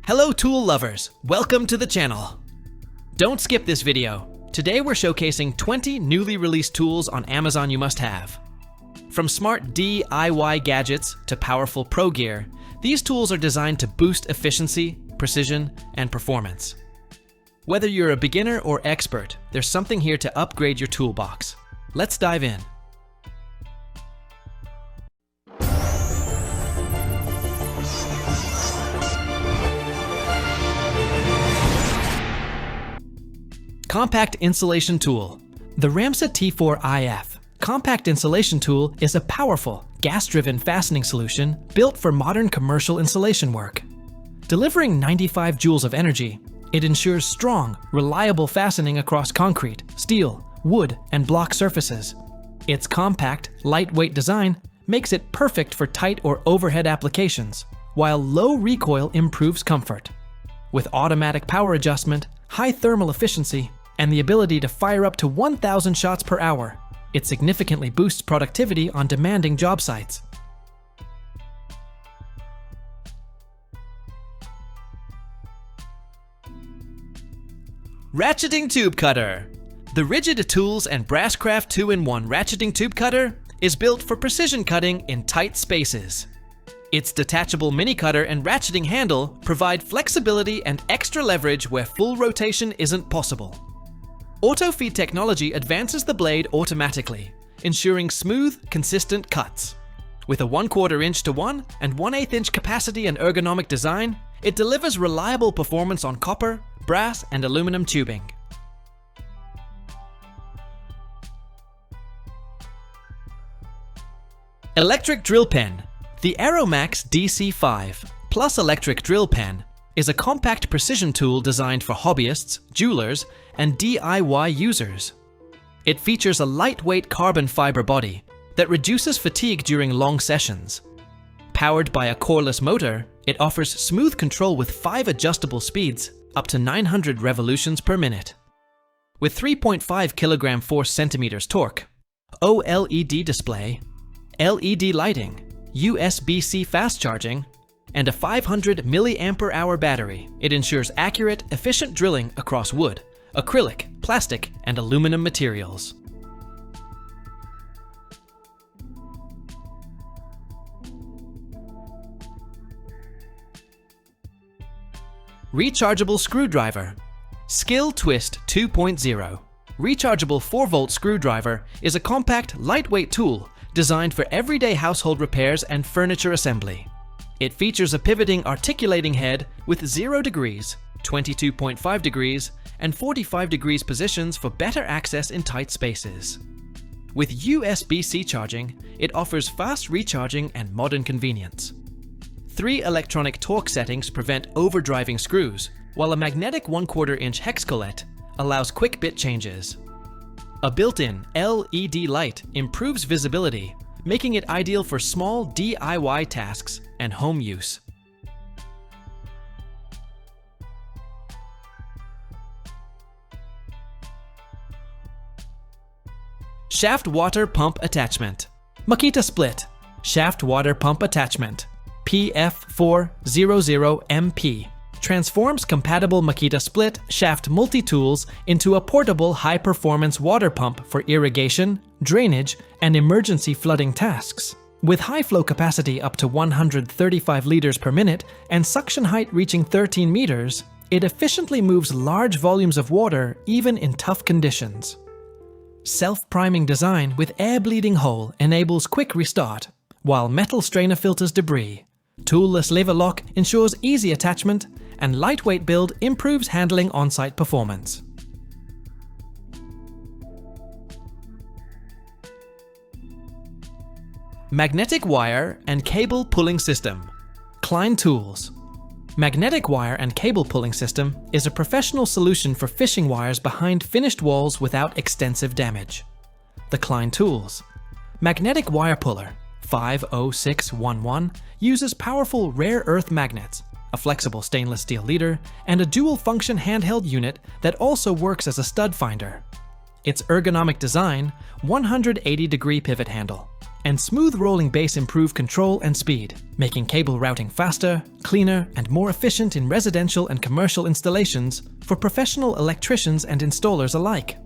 Hello tool lovers, welcome to the channel. Don't skip this video. Today we're showcasing 20 newly released tools on Amazon you must have. From smart DIY gadgets to powerful pro gear, these tools are designed to boost efficiency, precision, and performance. Whether you're a beginner or expert, there's something here to upgrade your toolbox. Let's dive in. Compact Insulation Tool. The Ramset T4IF Compact Insulation Tool is a powerful, gas-driven fastening solution built for modern commercial insulation work. Delivering 95 joules of energy, it ensures strong, reliable fastening across concrete, steel, wood, and block surfaces. Its compact, lightweight design makes it perfect for tight or overhead applications, while low recoil improves comfort. With automatic power adjustment, high thermal efficiency, and the ability to fire up to 1,000 shots per hour, it significantly boosts productivity on demanding job sites. Ratcheting Tube Cutter. The RIDGID Tools and BrassCraft 2-in-1 Ratcheting Tube Cutter is built for precision cutting in tight spaces. Its detachable mini cutter and ratcheting handle provide flexibility and extra leverage where full rotation isn't possible. Auto feed technology advances the blade automatically, ensuring smooth, consistent cuts. With a 1/4 inch to 1 and 1/8 inch capacity and ergonomic design, it delivers reliable performance on copper, brass, and aluminum tubing. Electric Drill Pen. The Arrowmax DC5 Plus Electric Drill Pen is a compact precision tool designed for hobbyists, jewelers, and DIY users. It features a lightweight carbon fiber body that reduces fatigue during long sessions. Powered by a coreless motor, it offers smooth control with 5 adjustable speeds, up to 900 revolutions per minute. With 3.5 kg force centimeters torque, OLED display, LED lighting, USB-C fast charging, and a 500 mAh battery, it ensures accurate, efficient drilling across wood, acrylic, plastic, and aluminum materials. Rechargeable Screwdriver. SKIL Twist 2.0. Rechargeable 4-volt screwdriver is a compact, lightweight tool designed for everyday household repairs and furniture assembly. It features a pivoting articulating head with 0 degrees, 22.5 degrees, and 45 degrees positions for better access in tight spaces. With USB-C charging, it offers fast recharging and modern convenience. 3 electronic torque settings prevent overdriving screws, while a magnetic 1/4 inch hex collet allows quick bit changes. A built-in LED light improves visibility, making it ideal for small DIY tasks and home use. Shaft Water Pump Attachment. Makita Split Shaft Water Pump Attachment PF400MP transforms compatible Makita Split shaft multi-tools into a portable high-performance water pump for irrigation, drainage, and emergency flooding tasks. With high flow capacity up to 135 liters per minute and suction height reaching 13 meters, it efficiently moves large volumes of water even in tough conditions. Self-priming design with air-bleeding hole enables quick restart, while metal strainer filters debris. Toolless lever lock ensures easy attachment, and lightweight build improves handling on-site performance. Magnetic Wire and Cable Pulling System. Klein Tools. Magnetic wire and cable pulling system is a professional solution for fishing wires behind finished walls without extensive damage. The Klein Tools. Magnetic Wire Puller 50611 uses powerful rare earth magnets, a flexible stainless steel leader, and a dual-function handheld unit that also works as a stud finder. Its ergonomic design, 180-degree pivot handle, and smooth rolling base improve control and speed, making cable routing faster, cleaner, and more efficient in residential and commercial installations for professional electricians and installers alike.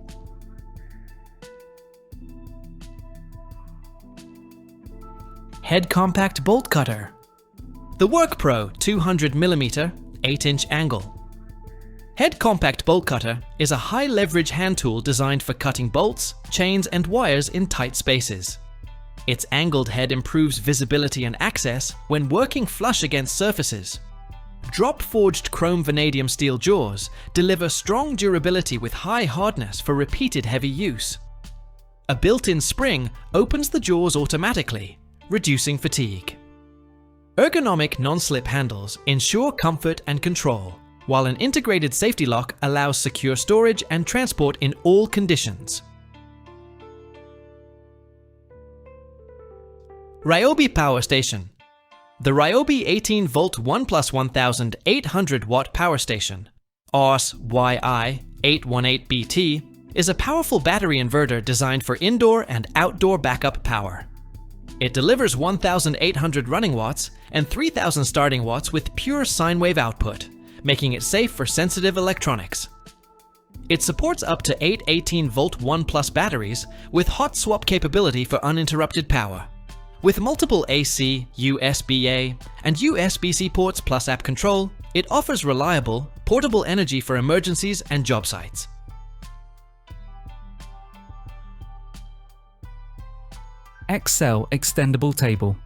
Head Compact Bolt Cutter. The WORKPRO 200mm 8-inch angle. Head Compact Bolt Cutter is a high-leverage hand tool designed for cutting bolts, chains, and wires in tight spaces. Its angled head improves visibility and access when working flush against surfaces. Drop-forged chrome vanadium steel jaws deliver strong durability with high hardness for repeated heavy use. A built-in spring opens the jaws automatically, reducing fatigue. Ergonomic non-slip handles ensure comfort and control, while an integrated safety lock allows secure storage and transport in all conditions. RYOBI Power Station. The RYOBI 18V 1+1000 800W Power Station, RYI818BT, is a powerful battery inverter designed for indoor and outdoor backup power. It delivers 1,800 running watts and 3,000 starting watts with pure sine wave output, making it safe for sensitive electronics. It supports up to 8 18V 1+ batteries with hot swap capability for uninterrupted power. With multiple AC, USB-A, and USB-C ports plus app control, it offers reliable, portable energy for emergencies and job sites. XL Extendable Table.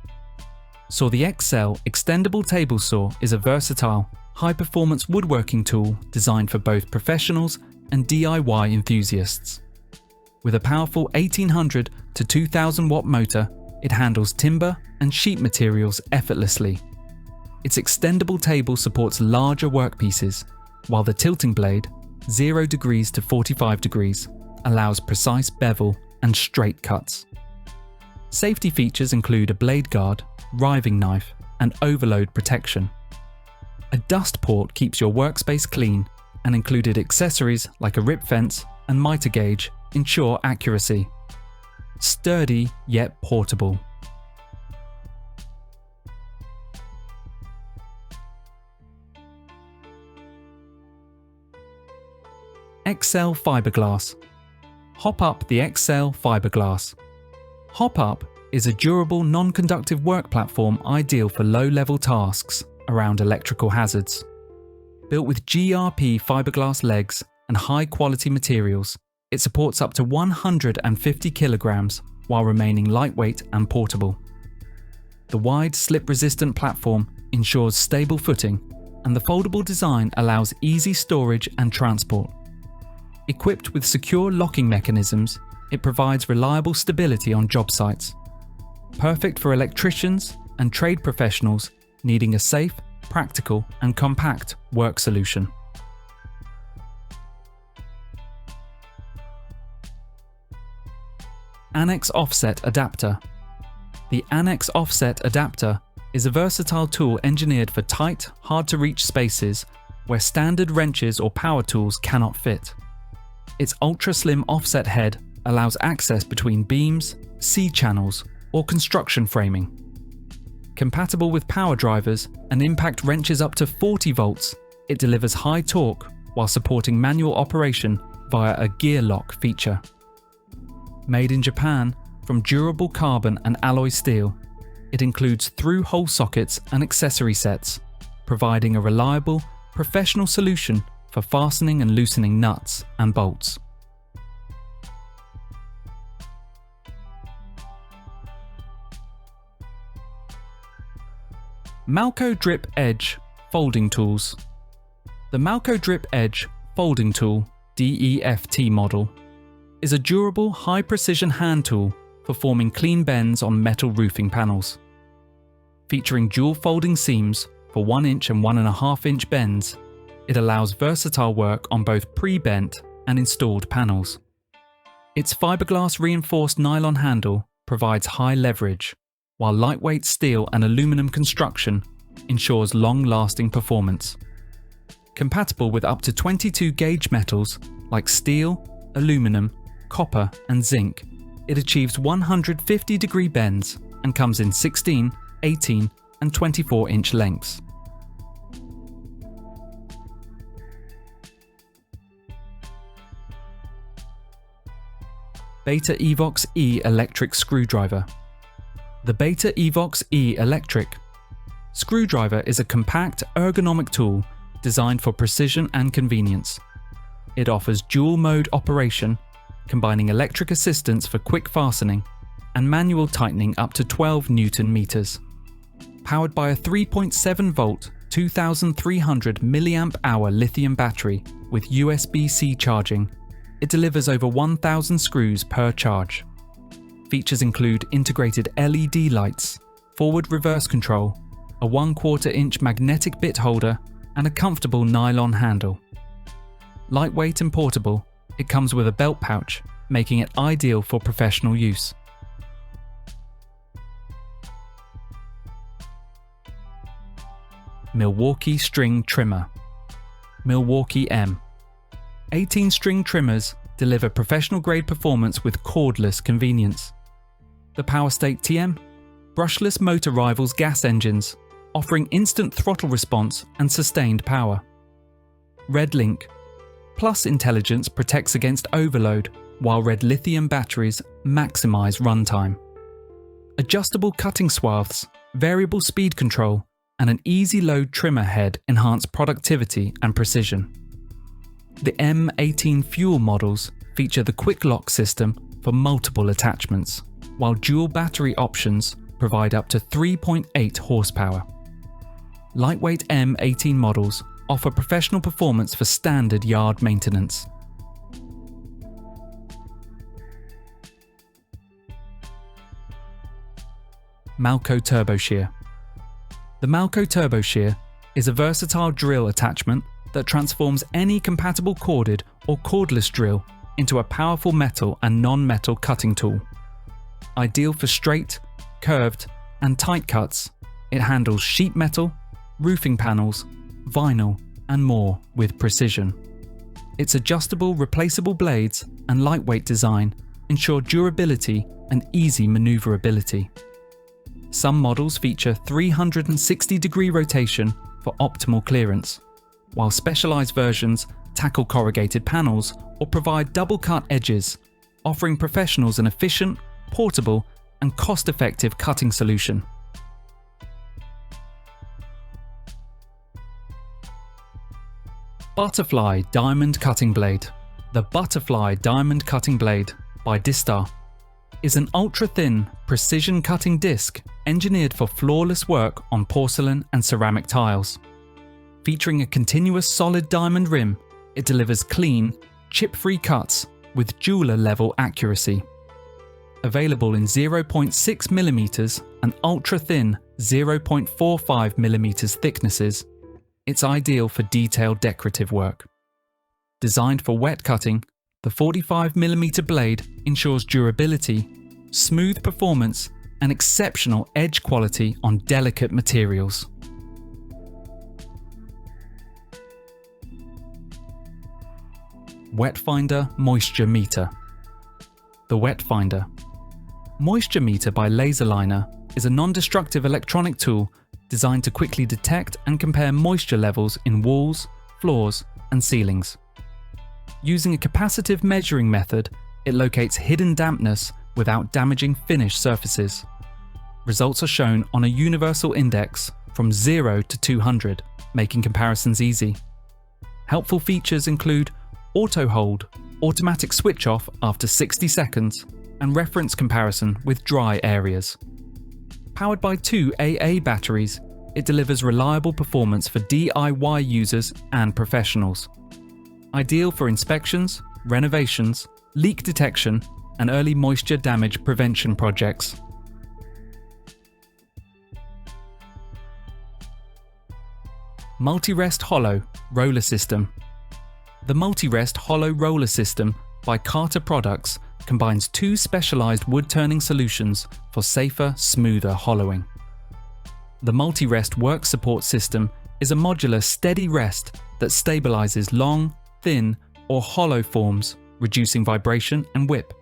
So the XL Extendable Table Saw is a versatile, high-performance woodworking tool designed for both professionals and DIY enthusiasts. With a powerful 1800 to 2000 watt motor, it handles timber and sheet materials effortlessly. Its extendable table supports larger workpieces, while the tilting blade, 0 degrees to 45 degrees, allows precise bevel and straight cuts. Safety features include a blade guard, riving knife, and overload protection. A dust port keeps your workspace clean, and included accessories like a rip fence and miter gauge ensure accuracy. Sturdy yet portable. XL Fibreglass. Hop Up the XL Fibreglass. Hop Up is a durable, non-conductive work platform ideal for low-level tasks around electrical hazards. Built with GRP fiberglass legs and high-quality materials, it supports up to 150 kilograms while remaining lightweight and portable. The wide, slip-resistant platform ensures stable footing, and the foldable design allows easy storage and transport. Equipped with secure locking mechanisms, it provides reliable stability on job sites. Perfect for electricians and trade professionals needing a safe, practical, and compact work solution. Anex Offset Adapter. The Anex Offset Adapter is a versatile tool engineered for tight, hard-to-reach spaces where standard wrenches or power tools cannot fit. Its ultra-slim offset head allows access between beams, C-channels, or construction framing. Compatible with power drivers and impact wrenches up to 40 volts, it delivers high torque while supporting manual operation via a gear lock feature. Made in Japan from durable carbon and alloy steel, it includes through-hole sockets and accessory sets, providing a reliable, professional solution for fastening and loosening nuts and bolts. Malco Drip Edge Folding Tools. The Malco Drip Edge Folding Tool DEFT model is a durable, high-precision hand tool for forming clean bends on metal roofing panels. Featuring dual folding seams for 1 inch and 1.5 inch bends, it allows versatile work on both pre-bent and installed panels. Its fiberglass reinforced nylon handle provides high leverage, while lightweight steel and aluminum construction ensures long-lasting performance. Compatible with up to 22 gauge metals like steel, aluminum, copper and zinc, It achieves 150-degree bends and comes in 16, 18, and 24-inch lengths. Beta Evox-E electric screwdriver. The Beta Evox-E electric screwdriver is a compact, ergonomic tool designed for precision and convenience. It offers dual-mode operation, combining electric assistance for quick fastening and manual tightening up to 12 Newton meters. Powered by a 3.7-volt, 2,300 mAh lithium battery with USB-C charging, it delivers over 1,000 screws per charge. Features include integrated LED lights, forward-reverse control, a 1/4 inch magnetic bit holder, and a comfortable nylon handle. Lightweight and portable, it comes with a belt pouch, making it ideal for professional use. Milwaukee String Trimmer. Milwaukee M. 18 string trimmers deliver professional-grade performance with cordless convenience. The PowerState TM, brushless motor rivals gas engines, offering instant throttle response and sustained power. Red Link, Plus intelligence protects against overload, while red lithium batteries maximize runtime. Adjustable cutting swaths, variable speed control, and an easy load trimmer head enhance productivity and precision. The M18 fuel models feature the quick lock system for multiple attachments, while dual battery options provide up to 3.8 horsepower. Lightweight M18 models offer professional performance for standard yard maintenance. Malco TurboShear. The Malco TurboShear is a versatile drill attachment that transforms any compatible corded or cordless drill into a powerful metal and non-metal cutting tool. Ideal for straight, curved, and tight cuts, it handles sheet metal, roofing panels, vinyl, and more with precision. Its adjustable, replaceable blades and lightweight design ensure durability and easy maneuverability. Some models feature 360-degree rotation for optimal clearance, while specialized versions tackle corrugated panels or provide double-cut edges, offering professionals an efficient, portable, and cost-effective cutting solution. Butterfly Diamond Cutting Blade. The Butterfly Diamond Cutting Blade by Distar is an ultra-thin, precision-cutting disc engineered for flawless work on porcelain and ceramic tiles. Featuring a continuous solid diamond rim, it delivers clean, chip-free cuts with jeweler-level accuracy. Available in 0.6mm and ultra-thin 0.45mm thicknesses, it's ideal for detailed decorative work. Designed for wet cutting, the 45mm blade ensures durability, smooth performance, and exceptional edge quality on delicate materials. WetFinder Moisture Meter. The WetFinder Moisture Meter by Laserliner is a non-destructive electronic tool designed to quickly detect and compare moisture levels in walls, floors, and ceilings. Using a capacitive measuring method, it locates hidden dampness without damaging finished surfaces. Results are shown on a universal index from 0 to 200, making comparisons easy. Helpful features include auto hold, automatic switch off after 60 seconds, and reference comparison with dry areas. Powered by 2 AA batteries, it delivers reliable performance for DIY users and professionals. Ideal for inspections, renovations, leak detection, and early moisture damage prevention projects. MultiRest Hollow Roller System. The MultiRest Hollow Roller System by Carter Products combines 2 specialized wood-turning solutions for safer, smoother hollowing. The MultiRest Work Support System is a modular steady rest that stabilizes long, thin, or hollow forms, reducing vibration and whip.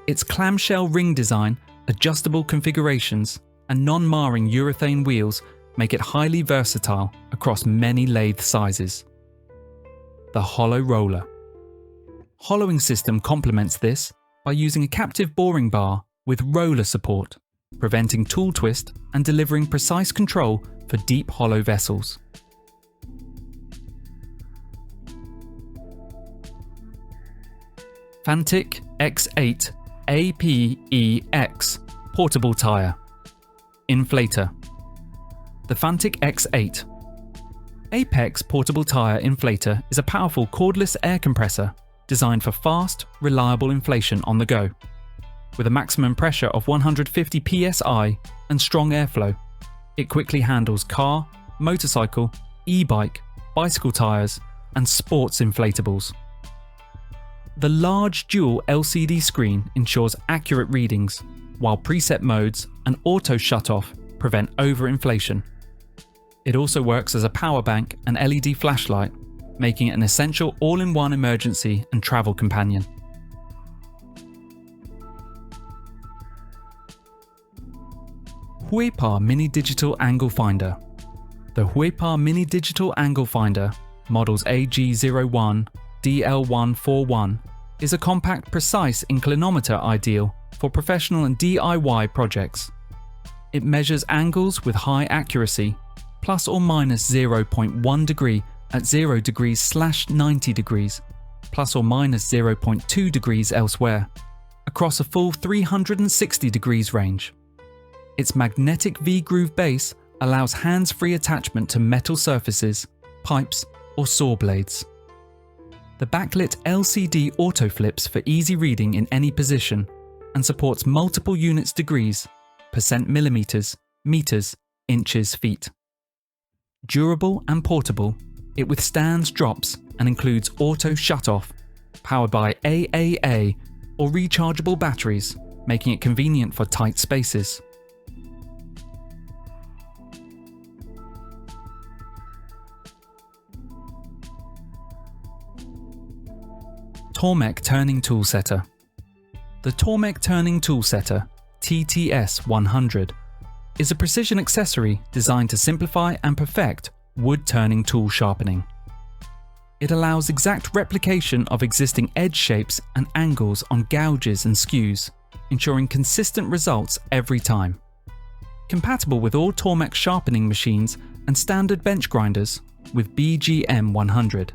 Its clamshell ring design, adjustable configurations, and non-marring urethane wheels make it highly versatile across many lathe sizes. The hollow roller. Hollowing system complements this by using a captive boring bar with roller support, preventing tool twist and delivering precise control for deep hollow vessels. Fanttik X8 APEX Portable Tire. Inflator. The Fanttik X8 Apex Portable Tire Inflator is a powerful cordless air compressor designed for fast, reliable inflation on the go. With a maximum pressure of 150 psi and strong airflow, it quickly handles car, motorcycle, e-bike, bicycle tires, and sports inflatables. The large dual LCD screen ensures accurate readings, while preset modes and auto shutoff prevent overinflation. It also works as a power bank and LED flashlight, making it an essential all-in-one emergency and travel companion. HUEPAR Mini Digital Angle Finder. The HUEPAR Mini Digital Angle Finder, models AG01 DL141, is a compact, precise inclinometer ideal for professional and DIY projects. It measures angles with high accuracy, plus or minus 0.1 degree at 0 degrees/90 degrees, plus or minus 0.2 degrees elsewhere, across a full 360 degrees range. Its magnetic V-groove base allows hands-free attachment to metal surfaces, pipes, or saw blades. The backlit LCD auto flips for easy reading in any position and supports multiple units degrees, percent millimeters, meters, inches, feet. Durable and portable, it withstands drops and includes auto shutoff, powered by AAA or rechargeable batteries, making it convenient for tight spaces. TORMEK Turning Tool Setter. The TORMEK Turning Tool Setter, TTS 100, is a precision accessory designed to simplify and perfect wood turning tool sharpening. It allows exact replication of existing edge shapes and angles on gouges and skews, ensuring consistent results every time. Compatible with all TORMEK sharpening machines and standard bench grinders with BGM 100.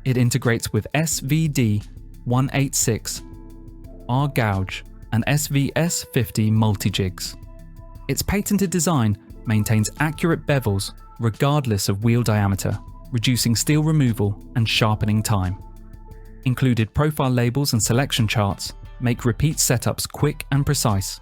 It integrates with SVD 186, R-gouge, and SVS 50 multi-jigs. Its patented design maintains accurate bevels regardless of wheel diameter, reducing steel removal and sharpening time. Included profile labels and selection charts make repeat setups quick and precise.